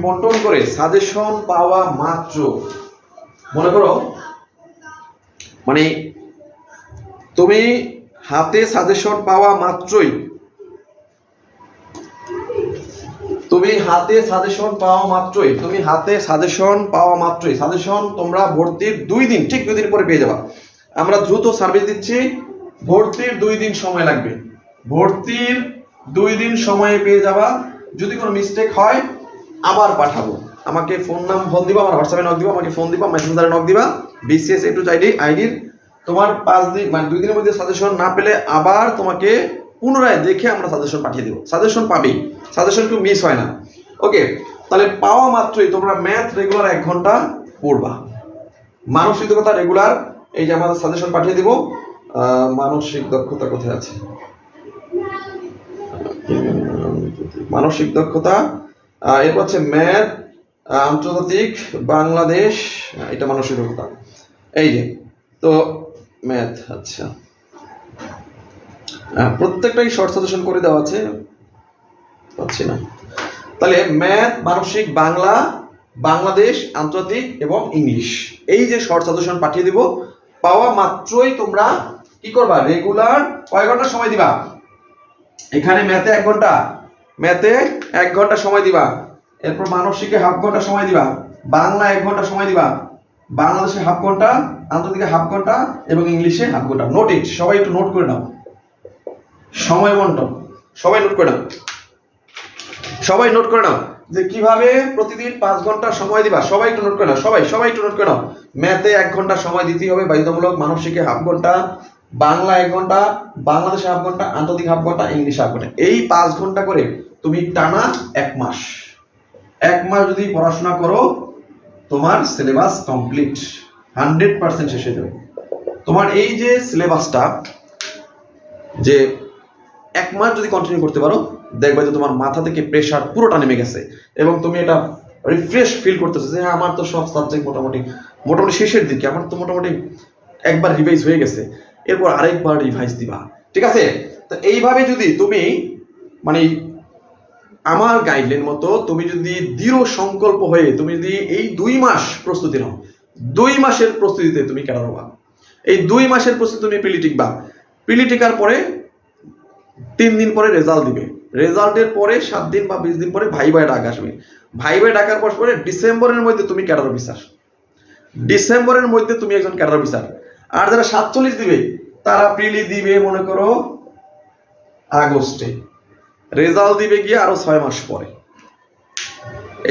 বন্টন করে সাজেশন পাওয়া মাত্র, মনে করো মানে তুমি হাতে সাজেশন পাওয়া মাত্রই, সাজেশন তোমরা ভর্তির 2 দিন, ঠিক 2 দিন পরে পেয়ে যাবা। আমরা দ্রুত সার্ভিস দিচ্ছি, ভর্তির 2 দিন সময় লাগবে, ভর্তির 2 দিন সময়ে পেয়ে যাবা। যদি কোনো মিস্টেক হয় আবার পাঠাবো, আমাকে ফোন দিবা, আমার হোয়াটসঅ্যাপে নক দিবা, আমাকে ফোন দিবা, মেসেঞ্জারে নক দিবা, বিসিএস এ টু আইডির তোমার 5 দিন মানে 2 দিনের মধ্যে সাজেশন না পেলে আবার তোমাকে পুনরায় দেখে আমরা সাজেশন পাঠিয়ে দেবো। সাজেশন পাবেই, সাজেশন একটু মিস হয় না। ওকে, তাহলে পাওয়া মাত্রই তোমরা ম্যাথ রেগুলার 1 ঘন্টা পড়বা, মানসিক দক্ষতা রেগুলার, এই যে আমাদের সাজেশন পাঠিয়ে দিব। মানসিক দক্ষতা কোথায় আছে? মানসিক দক্ষতা, এরপর হচ্ছে ম্যাথ, আন্তর্জাতিক, বাংলাদেশ, এটা মানসিক দক্ষতা। এই যে তো ম্যাথ, আচ্ছা প্রত্যেকটাই শর্ট সাজেশন করে দেওয়া আছে, পাচ্ছি না। তাহলে ম্যাথ, মানসিক, বাংলা, বাংলাদেশ, আন্তর্জাতিক এবং ইংলিশ, এই যে শর্ট সাজেশন পাঠিয়ে দিব, পাওয়া মাত্রই তোমরা কি করবা, রেগুলার কয় ঘন্টা সময় দিবা, এখানে ম্যাথে 1 ঘন্টা, ম্যাথে 1 ঘন্টা সময় দিবা, এরপর মানসিকে হাফ ঘন্টা সময় দিবা, বাংলা 1 ঘন্টা সময় দিবা, বাংলাদেশে হাফ ঘন্টা, আন্তর্জাতিকে হাফ ঘন্টা এবং ইংলিশে হাফ ঘন্টা। নোট ইট, সবাই একটু নোট করে নাও। সময় বন্টন সবাই নোট করে নাও, সবাই নোট করে নাও যে কিভাবে প্রতিদিন 5 ঘন্টা সময় দিবা। সবাই একটু নোট করে নাও, সবাই একটু নোট করে নাও। ম্যাথে 1 ঘন্টা সময় দিতেই হবে বাধ্যতামূলক, মানসিকে হাফ ঘন্টা, বাংলা 1 ঘন্টা, বাংলাদেশে হাফ ঘন্টা, আন্তর্জাতিক হাফ ঘন্টা, ইংলিশ হাফ ঘন্টা। এই 5 ঘন্টা করে তুমি টানা 1 মাস, 1 মাস যদি পড়াশোনা করো তোমার সিলেবাস কমপ্লিট 100% শেষ হয়ে যাবে। তোমার এই যে সিলেবাসটা যে 1 মাস যদি কন্টিনিউ করতে পারো, দেখবে যে তোমার মাথা থেকে প্রেশার পুরোটা নেমে গেছে এবং তুমি এটা রিফ্রেশ ফিল করতেছো যে হ্যাঁ আমার তো সব সাবজেক্ট মোটামুটি শেষের দিকে, আমার তো মোটামুটি একবার রিভাইজ হয়ে গেছে, এরপর আরেকবার রিভাইজ দিবা। ঠিক আছে? তো এইভাবে যদি তুমি মানে আমার গাইডলাইন মতো তুমি যদি দৃঢ় সংকল্প হয়ে তুমি যদি এই 2 মাস প্রস্তুতি নাও, 2 মাসের প্রস্তুতিতে তুমি ক্যাডার হবা। এই 2 মাসের প্রস্তুতি তুমি প্রিলি টিকবা, প্রিলি টিকার পরে 3 দিন পরে রেজাল্ট দিবে, রেজাল্টের পরে 7 দিন বা 20 দিন পরে ভাইবা ডাক আসবে, ভাইবা ডাকার পরে ডিসেম্বরের মধ্যে তুমি ক্যাডার অফিসার, ডিসেম্বরের মধ্যে তুমি একজন ক্যাডার অফিসার। আর যারা 47 দিবে তারা প্রিলি দিবে মনে করো আগস্টে, রেজাল্ট দিবে গিয়ে আরো 6 মাস পরে,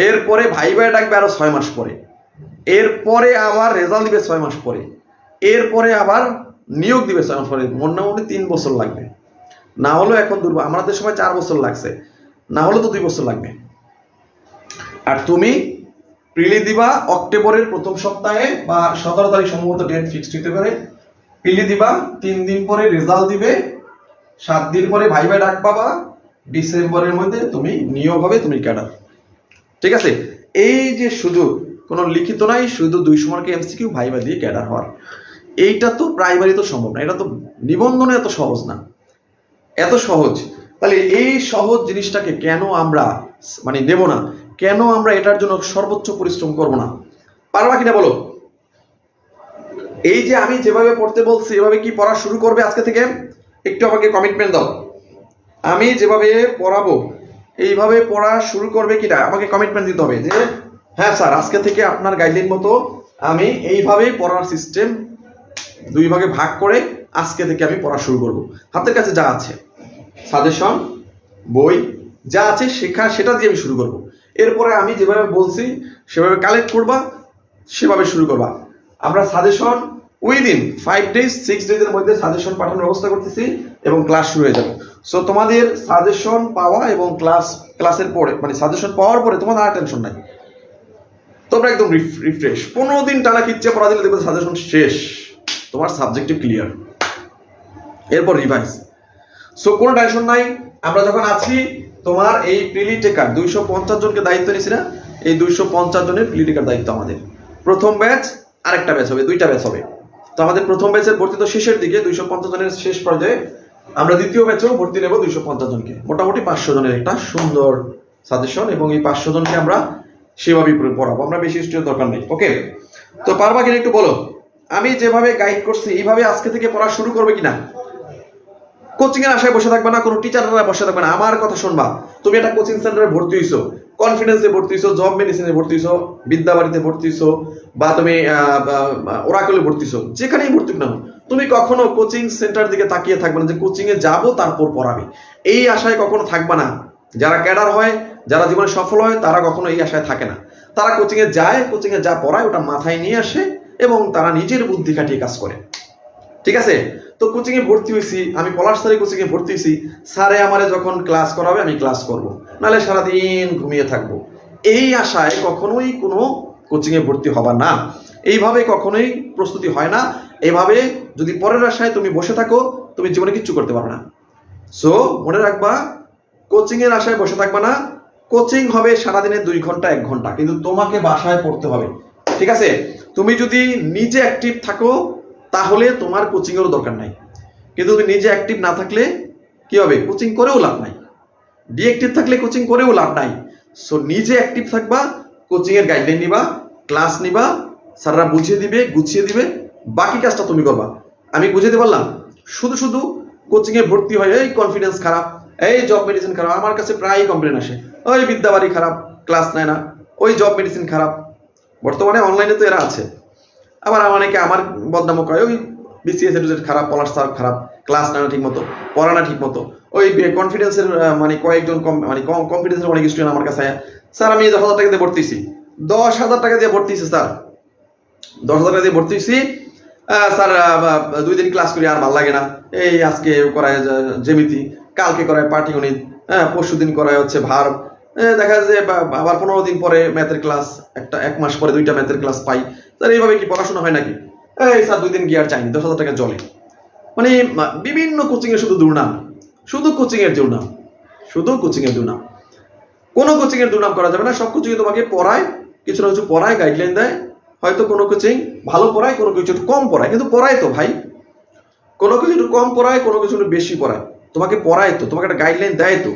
এরপরে ভাইবা ডাকবে আরো 6 মাস পরে, এরপরে আবার রেজাল্ট দিবে 6 মাস পরে, এরপরে আবার নিয়োগ দিবে 6 মাস পরে। মোটামুটি 3 বছর লাগবে, না হলো এখন দুর্বল, আমাদের সময় 4 বছর লাগছে, না হলো তো 2 বছর লাগবে। আর তুমি প্রিলি দিবা অক্টোবরের প্রথম সপ্তাহে বা 17 তারিখ সম্ভবত ডেট ফিক্সড হতে পারে। প্রিলি দিবা, 3 দিন পরে রেজাল্ট দিবে, 7 দিন পরে ভাইবা ডাক পাবা, ডিসেম্বরের মধ্যে তুমি নিয়োগ হবে, তুমি ক্যাডার। ঠিক আছে? এই যে শুধু কোনো লিখিত নাই, শুধু 200 মার্কের এমসিকিউ ভাইবা দিয়ে ক্যাডার হওয়ার, এইটা তো প্রাইমারি তো সম্ভব না, এটা তো নিবন্ধনে এত সহজ না, এত সহজ। তাহলে এই সহজ জিনিসটাকে কেন আমরা মানে দেব না, কেন আমরা এটার জন্য সর্বোচ্চ পরিশ্রম করব না? পারবা কিনা বলো? এই যে আমি যেভাবে পড়তে বলছি এভাবে কি পড়া শুরু করবে আজকে থেকে? একটু আমাকে কমিটমেন্ট দাও, আমি যেভাবে পড়াবো এইভাবে পড়া শুরু করবে কিনা আমাকে কমিটমেন্ট দিতে হবে যে হ্যাঁ স্যার আজকে থেকে আপনার গাইডলাইন মতো আমি এইভাবেই পড়ার সিস্টেম 2 ভাগে ভাগ করে আজকে থেকে আমি পড়া শুরু করব। হাতের কাছে যা আছে সাজেশন, বই যা আছে সেটা দিয়ে আমি শুরু করব। এরপরে আমি যেভাবে বলছি সেভাবে কালেক্ট করবা, সেভাবে শুরু করবা। আমরা সাজেশন উইদিন 5 ডেজ 6 ডেজের মধ্যে সাজেশন পাঠানোর ব্যবস্থা করতেছি এবং ক্লাস শুরু হয়ে যাবে। সো তোমাদের সাজেশন পাওয়া এবং ক্লাসের পরে মানে সাজেশন পাওয়ার পরে তোমাদের আর টেনশন নাই, তোমরা একদম রিফ্রেশ। 15 দিন টানা খিচ্ছে পড়া দিলে দেখবে সাজেশন শেষ, তোমার সাবজেক্টিভ ক্লিয়ার, এরপর রিভাইজ। সো কোনো টেনশন নাই। আমরা যখন আছি তোমার এই প্রিলি টেকার 250 জনকে দায়িত্ব নিয়েছি না, এই 250 জনের প্রিলি টেকার দায়িত্ব আমাদের। প্রথম ব্যাচ আরেকটা ব্যাচ হবে, 2টা ব্যাচ হবে। তো আমাদের প্রথম ব্যাচের ভর্তি তো শেষের দিকে 250 জনের শেষ পর্যায়ে, আমরা দ্বিতীয় ব্যাচেও ভর্তি নেব 250 জনকে, মোটামুটি 500 জনের একটা সুন্দর সাজেশন, এবং এই 500 জনকে আমরা সেভাবেই পড়াবো, আমরা বেশি স্টুডেন্ট দরকার নেই। ওকে? তো পারবা কিনা একটু বলো? আমি যেভাবে গাইড করছি এইভাবে আজকে থেকে পড়া শুরু করবে কিনা? কোচিং এর আশায় বসে থাকবে না, কোনো টিচাররা বসে থাকবে না, আমার কথা শুনবা। তুমি একটা কোচিং সেন্টারে ভর্তি হইছো, কনফিডেন্সে ভর্তি হইছো, জব মেডিসিনে ভর্তি হইছো, বিদ্যাবাড়িতে ভর্তি হইছো, বা তুমি ওরাকলে ভর্তি হইছো, যেখানেই ভর্তি না তুমি কখনো কোচিং সেন্টার দিকে তাকিয়ে থাকবে না যে কোচিং এ যাবো তারপর পড়াবে, এই আশায় কখনো থাকবে না। যারা ক্যাডার হয়, যারা জীবনে সফল হয়, তারা কখনো এই আশায় থাকে না। তারা কোচিং এ যায়, কোচিং এ যা পড়ায় ওটা মাথায় নিয়ে আসে এবং তারা নিজের বুদ্ধি খাটিয়ে কাজ করে। ঠিক আছে? তো কোচিং এ ভর্তি হয়েছি, আমি পলাশ স্যারের কোচিং এ ভর্তি হয়েছি, স্যারে আমারে যখন ক্লাস করাবে আমি ক্লাস করব, নাহলে সারাদিন ঘুমিয়ে থাকবো, এই আশায় কখনোই কোনো কোচিং এ ভর্তি হবা না। এইভাবে কখনোই প্রস্তুতি হয় না। এইভাবে যদি পরের আশায় তুমি বসে থাকো, তুমি জীবনে কিচ্ছু করতে পারবে না। সো মনে রাখবা, কোচিং এর আশায় বসে থাকবা না। কোচিং হবে সারাদিনে 2 ঘন্টা 1 ঘন্টা, কিন্তু তোমাকে বাসায় পড়তে হবে। ঠিক আছে? তুমি যদি নিজে অ্যাক্টিভ থাকো তাহলে তোমার কোচিং এরও দরকার নাই, কিন্তু তুমি নিজে অ্যাক্টিভ না থাকলে কি হবে? কোচিং করেও লাভ নাই। ডিঅ্যাক্টিভ থাকলে কোচিং করেও লাভ নাই। সো নিজে অ্যাক্টিভ থাকবা, কোচিং এর গাইডলাইন নিবা, ক্লাস নিবা, স্যাররা বুঝিয়ে দিবে, গুছিয়ে দিবে, বাকি কাজটা তুমি করবা। আমি বুঝাতে পারলাম? শুধু কোচিং এ ভর্তি হয়ে এই কনফিডেন্স খারাপ, এই জব মেডিসিন খারাপ, আমার কাছে প্রায়ই কমপ্লেন আসে, ওই বিদ্যাবাড়ি খারাপ, ক্লাস নেয় না, ওই জব মেডিসিন খারাপ। বর্তমানে অনলাইনে তো এরা আছে। আবার অনেকে আমার বদনামও করে, ওই বিসিএস এর খারাপ, পলাশ স্যার খারাপ, ক্লাস নেয় না ঠিক মতো, পড়া না ঠিক মতো। ওই কনফিডেন্সের মানে কয়েকজন মানে কনফিডেন্সের অনেক স্টুডেন্ট আমার কাছে, স্যার আমি 10,000 টাকা দিয়ে ভর্তিছি, 10,000 টাকা দিয়ে ভর্তিছি স্যার, 10,000 টাকা দিয়ে ভর্তিছি স্যার, 2 দিন ক্লাস করি আর ভালো লাগে না, এই আজকে করায় জ্যামিতি, কালকে করায় পাটিগণিত, পরশু দিন করায় হচ্ছে ভার্ব, দেখা যায় যে আবার 15 দিন পরে ম্যাথের ক্লাস, 1 মাস পরে 2টা ম্যাথের ক্লাস পাই। স্যার এইভাবে কি পড়াশোনা হয় নাকি? এই স্যার 2 দিন গিয়ে আর চাইনি, 10,000 টাকা জলে। মানে বিভিন্ন কোচিং এর শুধু দুর্নাম, শুধু কোচিং এর দুর্নাম, শুধু কোচিং এর দুর্নাম। কোনো কোচিং এর দুর্নাম করা যাবে না। সব কোচিং তোমাকে পড়ায়, কিছু না কিছু পড়ায়, গাইডলাইন দেয়। হয়তো কোনো কোচিং ভালো পড়ায়, কোনো কিছু একটু কম পড়ায়, কিন্তু পড়ায় তো ভাই। কোনো কিছু একটু কম পড়ায়, কোনো কিছু একটু বেশি পড়ায়, তোমাকে পড়ায় তো, তোমাকে একটা গাইডলাইন দেয় তো।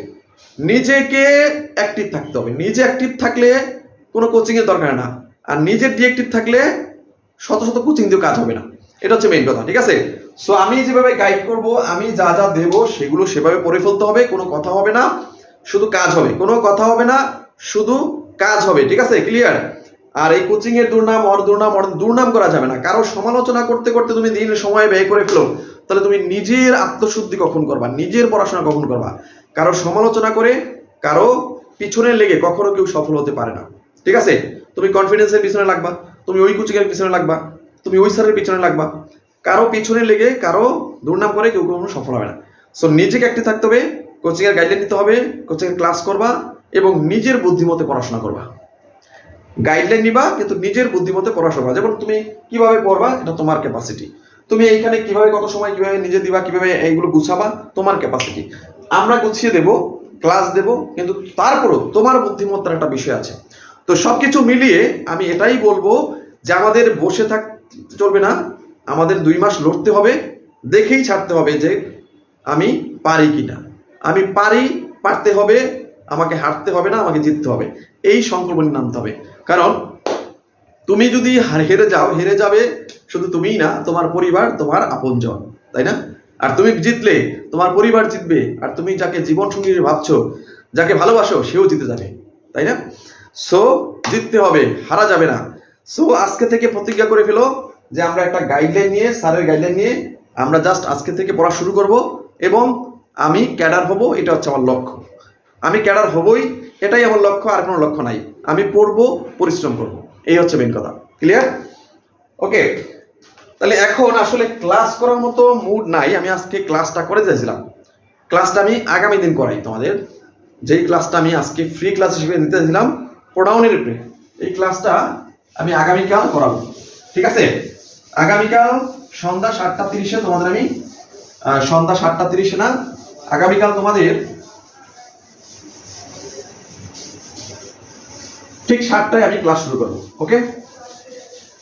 নিজেকে অ্যাক্টিভ থাকতে হবে। নিজে অ্যাক্টিভ থাকলে কোনো কোচিং এর দরকার না, আর নিজের ডিএক্টিভ থাকলে শত শত কোচিং দিয়ে কাজ হবে না। এটা হচ্ছে মেইন কথা, ঠিক আছে? সো আমি যেভাবে গাইড করব, আমি যা যা দেবো সেগুলো সেভাবে পড়ে ফেলতে হবে। কোনো কথা হবে না, শুধু কাজ হবে। কোনো কথা হবে না, শুধু কাজ হবে, ঠিক আছে? ক্লিয়ার? আর এই কোচিং এর দুর্নাম, দুর্নাম করা যাবে না। কারো সমালোচনা করতে করতে তুমি দিন সময় ব্যয় করে ফেলো, তাহলে তুমি নিজের আত্মশুদ্ধি কখন করবা, নিজের পড়াশোনা কখন করবা? কারো সমালোচনা করে, কারো পিছনে লেগে কখনো কেউ সফল হতে পারে না, ঠিক আছে? তুমি কনফিডেন্সের পিছনে লাগবা, তুমি ওই কোচিং এর পিছনে লাগবা, তুমি ওই স্যারের পিছনে লাগবা, কারো পিছনে লেগে কারো দুর্নাম করে কেউ কখনো সফল হবে না। সো নিজেকে অ্যাক্টিভ থাকতে হবে, কোচিং এর গাইডলাইন নিতে হবে, কোচিং এর ক্লাস করবা এবং নিজের বুদ্ধিমতে পড়াশোনা করবা। গাইডলাইন নিবা কিন্তু নিজের বুদ্ধিমতে পড়াশোনা। যেমন তুমি কিভাবে পড়বা, এটা তোমার ক্যাপাসিটি। তুমি এইখানে কিভাবে, কত সময় কিভাবে নিজে দিবা, কিভাবে এইগুলো গুছাবা, তোমার ক্যাপাসিটি। আমরা গুছিয়ে দেব, ক্লাস দেব, কিন্তু তারপরও তোমার বুদ্ধিমত্তার একটা বিষয় আছে। তো সবকিছু মিলিয়ে আমি এটাই বলবো যে আমাদের বসে থাকতে চলবে না, আমাদের 2 মাস লড়তে হবে, দেখেই ছাড়তে হবে যে আমি পারি কিনা। আমি পারি, পারতে হবে, আমাকে হারতে হবে না, আমাকে জিততে হবে, এই সংকল্প নিয়ে নামতে হবে। কারণ তুমি যদি হেরে যাও, হেরে যাবে শুধু তুমিই না, তোমার পরিবার, তোমার আপনজন, তাই না? আর তুমি জিতলে তোমার পরিবার জিতবে, আর তুমি যাকে জীবন সঙ্গী ভাবছো, যাকে ভালোবাসো, সেও জিতে যাবে, তাই না? সো জিততে হবে, হারা যাবে না। সো আজকে থেকে প্রতিজ্ঞা করে ফেলো যে আমরা একটা গাইডলাইন নিয়ে, স্যারের গাইডলাইন নিয়ে আমরা জাস্ট আজকে থেকে পড়া শুরু করব এবং আমি ক্যাডার হব, এটা হচ্ছে আমার লক্ষ্য। আমি ক্যাডার হবই, এটাই আমার লক্ষ্য, আর কোনো লক্ষ্য নাই। আমি পড়বো, পরিশ্রম করব, এই হচ্ছে মেন কথা। ক্লিয়ার? ওকে, তাহলে এখন আসলে ক্লাস করার মতো মুড নাই। আমি আজকে ক্লাসটা করে যাইছিলাম, ক্লাসটা আমি আগামী দিন করাই তোমাদের। যেই ক্লাসটা আমি আজকে ফ্রি ক্লাস হিসেবে নিতে চাইছিলাম প্রোনাউনের উপরে, এই ক্লাসটা আমি আগামীকাল করাবো, ঠিক আছে? আগামীকাল সন্ধ্যা 7:30-এ তোমাদের আমি, সন্ধ্যা 7:30-এ না, আগামীকাল তোমাদের ঠিক 7টায় আমি ক্লাস শুরু করবো। ওকে,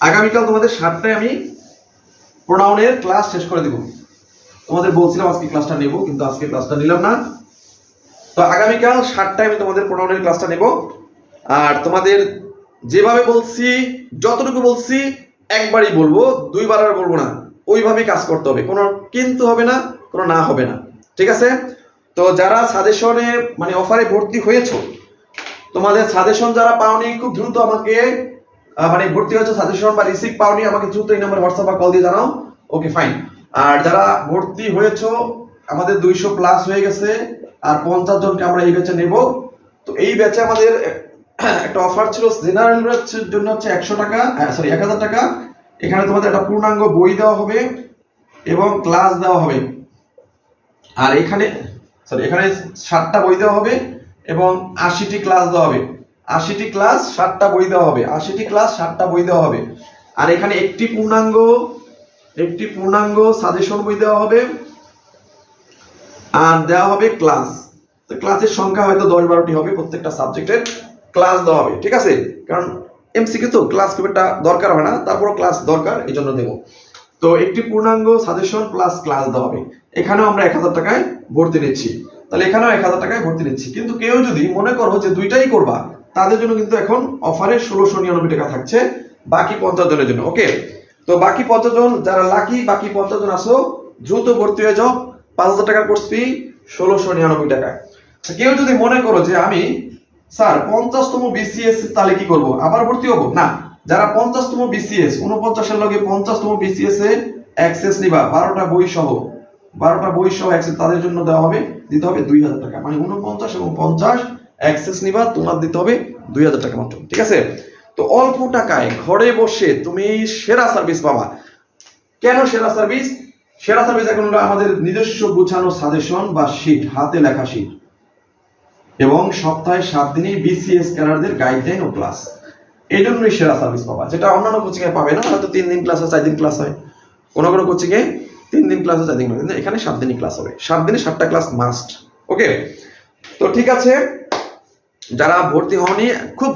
আগামীকাল তোমাদের 7টায় আমি প্রোনাউনের ক্লাস শেষ করে দিব। তোমাদের বলছিলাম আজকে ক্লাসটা নেব, কিন্তু আজকে ক্লাসটা নিলাম না। তো আগামীকাল 7টায় আমি তোমাদের প্রোনাউনের ক্লাসটা নেব। আর তোমাদের যেভাবে বলছি, যতটুকু বলছি একবারই বলবো, 2বার আর বলবো না। ওইভাবেই কাজ করতে হবে, কোনো কিন্তু হবে না, কোনো না হবে না, ঠিক আছে? তো যারা সাজেশনে মানে অফারে ভর্তি হয়েছো, তোমাদের সাজেশন যারা পাওনি, খুব দ্রুত আমাকে মানে ভর্তি হয়েছে সাজেশন বা রিসিভ পাওনি, আমাকে দ্রুত এই নাম্বার হোয়াটসঅ্যাপ বা কল দিয়ে জানাও। Okay fine. আর যারা ভর্তি হয়েছো, আমাদের 200+ হয়ে গেছে, আর 50 জনকে আমরা এই ব্যাচে নেব। তো এই ব্যাচে আমাদের একটা অফার ছিল, জেনারেল ব্যাচের জন্য হচ্ছে 100 টাকা, সরি 1000 টাকা। এখানে তোমাদের একটা পূর্ণাঙ্গ বই দেওয়া হবে এবং ক্লাস দেওয়া হবে। আর এখানে এখানে 7টা বই দেওয়া হবে এবং 80টি ক্লাস দেওয়া হবে। 80টি ক্লাস 7টা বই দেওয়া হবে, 80টি ক্লাস 7টা বই দেওয়া হবে। আর এখানে একটি পূর্ণাঙ্গ সাজেশন বই দেওয়া হবে, আর দেওয়া হবে ক্লাস। তো ক্লাসের সংখ্যা হয়তো 10-12টি হবে, প্রত্যেকটা সাবজেক্টের ক্লাস দেওয়া হবে, ঠিক আছে? কারণ এমসিকিউ তো ক্লাস খুব একটা দরকার হয় না, তারপরও ক্লাস দরকার, এই জন্য দেবো। তো একটি পূর্ণাঙ্গ সাজেশন প্লাস ক্লাস দেওয়া হবে। এখানেও আমরা 1000 টাকায় ভর্তি নিচ্ছি, তাহলে এখানেও 1000 টাকায় ভর্তি নিচ্ছি। কিন্তু কেউ যদি মনে করো যে দুইটাই করবা, তাদের জন্য কিন্তু এখন অফারে 1699 টাকা থাকছে, বাকি 50 জনের জন্য। ওকে, তো বাকি 50 জন যারা লাকি, বাকি 50 জন আসো, দ্রুত ভর্তি হয়ে যাও। 5000 টাকার কোর্স ফি 1699 টাকায়। কেউ যদি মনে করো যে আমি স্যার 50তম বিসিএস তাহলে কি করব, আবার ভর্তি হবো না? যারা 50তম বিসিএস 49 এর লগে 50তম বিসিএস এ অ্যাক্সেস নিবা 12টা বই সহ অ্যাক্সেস তাদের জন্য দেওয়া হবে, দিতে হবে 2000 টাকা। মানে 49 এবং 50 অ্যাক্সেস নিবা, তোমার দিতে হবে 2000 টাকা মাত্র, ঠিক আছে? তো অল্প টাকায় ঘরে বসে তুমি সেরা সার্ভিস পাবা। কেন সেরা সার্ভিস? সেরা সার্ভিস এখন হলো আমাদের নিজস্ব গুছানো সাজেশন বা শীট, হাতে লেখা শীট, এবং সপ্তাহে 7 দিনই বিসিএস ক্যাডারদের গাইডলাইন ও ক্লাস। এই জন্যই সেরা সার্ভিস পাবা, যেটা অন্যান্য কোচিং এ পাবে না। হয়তো 3 দিন ক্লাস হয়, 4 দিন ক্লাস হয়, কোনো কোচিং এ 3 দিন ক্লাস হয়, 4 দিন হয়, কিন্তু এখানে 7 দিনই ক্লাস হবে। 7 দিনে 7টা ক্লাস মাস্ট। ওকে, তো ঠিক আছে, যারা ভর্তি হওনি খুব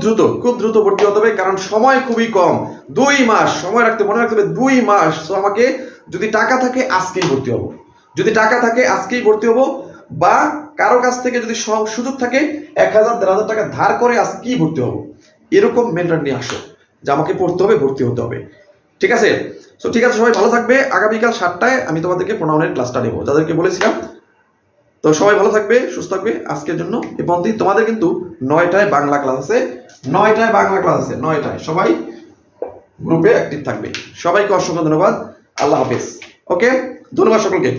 দ্রুত ভর্তি হতে হবে, কারণ সময় খুবই কম। 2 মাস সময় মনে রাখতে হবে, 2 মাস। তো আমাকে যদি টাকা থাকে আজকেই ভর্তি হবো, বা কারো কাছ থেকে যদি সুযোগ থাকে 1000-1500 টাকা ধার করে আজকেই ভর্তি হবো, এরকম মেন্টাল নিয়ে আসো যে আমাকে পড়তে হবে, ভর্তি হতে হবে। ঠিক আছে? তো ঠিক আছে, সবাই ভালো থাকবে। আগামীকাল 7টায় আমি তোমাদেরকে প্রোনাউনের ক্লাসটা নেবো, যাদেরকে বলেছিলাম। তো সবাই ভালো থাকবে, সুস্থ থাকবে। আজকের জন্য এ পর্যন্তই। তোমাদের কিন্তু 9টায় বাংলা ক্লাস আছে, 9টায় সবাই গ্রুপে অ্যাক্টিভ থাকবে। সবাইকে অসংখ্য ধন্যবাদ। আল্লাহ হাফেজ। ওকে, ধন্যবাদ সকলকে।